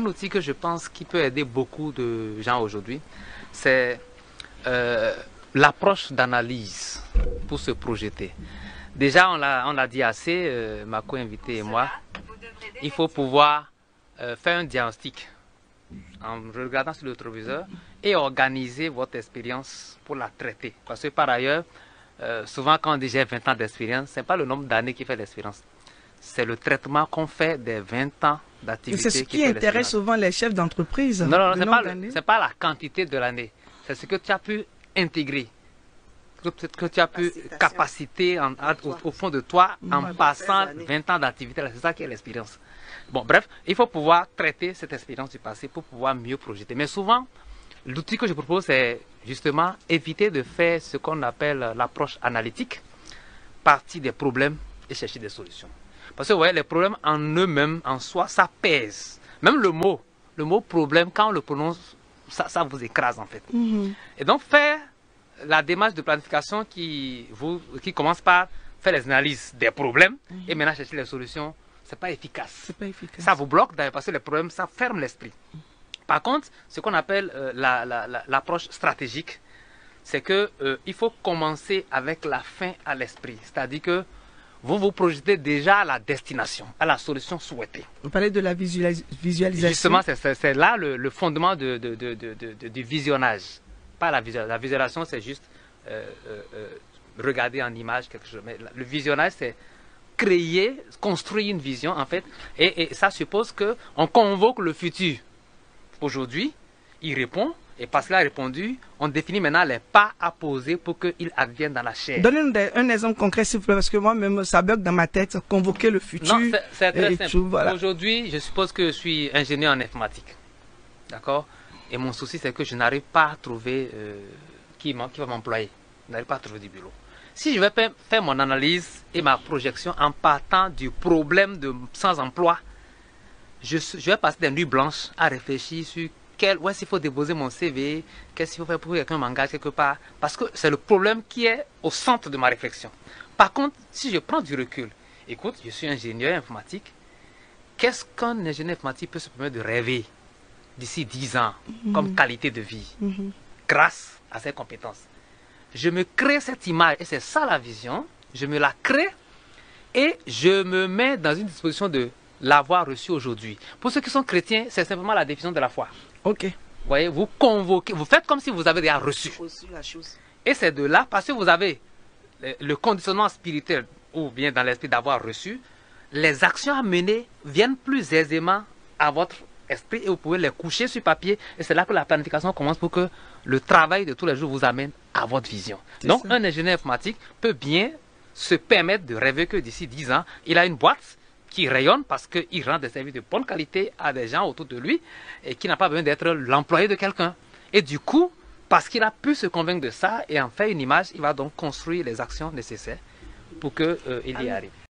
un outil que je pense qui peut aider beaucoup de gens aujourd'hui, c'est l'approche d'analyse pour se projeter. Déjà, on l'a dit assez, ma co-invitée et moi, il faut pouvoir faire un diagnostic en regardant sur le rétroviseur et organiser votre expérience pour la traiter. Parce que par ailleurs, souvent quand on dit j'ai 20 ans d'expérience, ce n'est pas le nombre d'années qui fait l'expérience. C'est le traitement qu'on fait des 20 ans d'activité. C'est ce qui intéresse souvent les chefs d'entreprise. Non, ce n'est pas la quantité de l'année. C'est ce que tu as pu intégrer, que tu as pu capaciter au fond de toi en passant 20 ans d'activité. C'est ça qui est l'expérience. Bon, bref, il faut pouvoir traiter cette expérience du passé pour pouvoir mieux projeter. Mais souvent, l'outil que je propose, c'est justement éviter de faire ce qu'on appelle l'approche analytique, partir des problèmes et chercher des solutions. Parce que vous voyez, les problèmes en eux-mêmes, en soi, ça pèse. Même le mot problème, quand on le prononce, ça vous écrase en fait. Et donc faire la démarche de planification qui commence par faire les analyses des problèmes et maintenant chercher les solutions, c'est pas efficace. Ça vous bloque parce que les problèmes, ça ferme l'esprit. Par contre, ce qu'on appelle l'approche stratégique, c'est que il faut commencer avec la fin à l'esprit. C'est-à-dire que vous vous projetez déjà à la destination, à la solution souhaitée. Vous parlez de la visualisation. Justement, c'est là le fondement du visionnage. Pas la visualisation. La visualisation, c'est juste regarder en image quelque chose. Mais le visionnage, c'est créer, construire une vision, en fait. Et ça suppose qu'on convoque le futur. Aujourd'hui, il répond. Et parce qu'il a répondu, on définit maintenant les pas à poser pour qu'il advienne dans la chair. Donnez-nous un exemple concret, s'il vous plaît, parce que moi-même, ça bug dans ma tête, convoquer le futur. Non, c'est très simple. Voilà. Aujourd'hui, je suppose que je suis ingénieur en informatique. D'accord? Et mon souci, c'est que je n'arrive pas à trouver qui va m'employer. Je n'arrive pas à trouver du boulot. Si je vais faire mon analyse et ma projection en partant du problème de sans emploi, je vais passer des nuits blanches à réfléchir sur où est-ce qu'il faut déposer mon CV, qu'est-ce qu'il faut faire pour que quelqu'un m'engage quelque part, parce que c'est le problème qui est au centre de ma réflexion. Par contre, si je prends du recul, écoute, je suis ingénieur informatique, qu'est-ce qu'un ingénieur informatique peut se permettre de rêver d'ici 10 ans comme qualité de vie grâce à ses compétences? Je me crée cette image, et c'est ça la vision, je me la crée et je me mets dans une disposition de l'avoir reçu aujourd'hui. Pour ceux qui sont chrétiens, c'est simplement la définition de la foi. Ok. Vous voyez, vous convoquez, vous faites comme si vous avez déjà reçu. Et c'est de là, parce que vous avez le conditionnement spirituel, ou bien dans l'esprit d'avoir reçu, les actions à mener viennent plus aisément à votre esprit et vous pouvez les coucher sur papier. Et c'est là que la planification commence pour que le travail de tous les jours vous amène à votre vision. Donc, un ingénieur informatique peut bien se permettre de rêver que d'ici 10 ans, il a une boîte qui rayonne parce qu'il rend des services de bonne qualité à des gens autour de lui et qui n'a pas besoin d'être l'employé de quelqu'un. Et du coup, parce qu'il a pu se convaincre de ça et en faire une image, il va donc construire les actions nécessaires pour qu'il y arrive.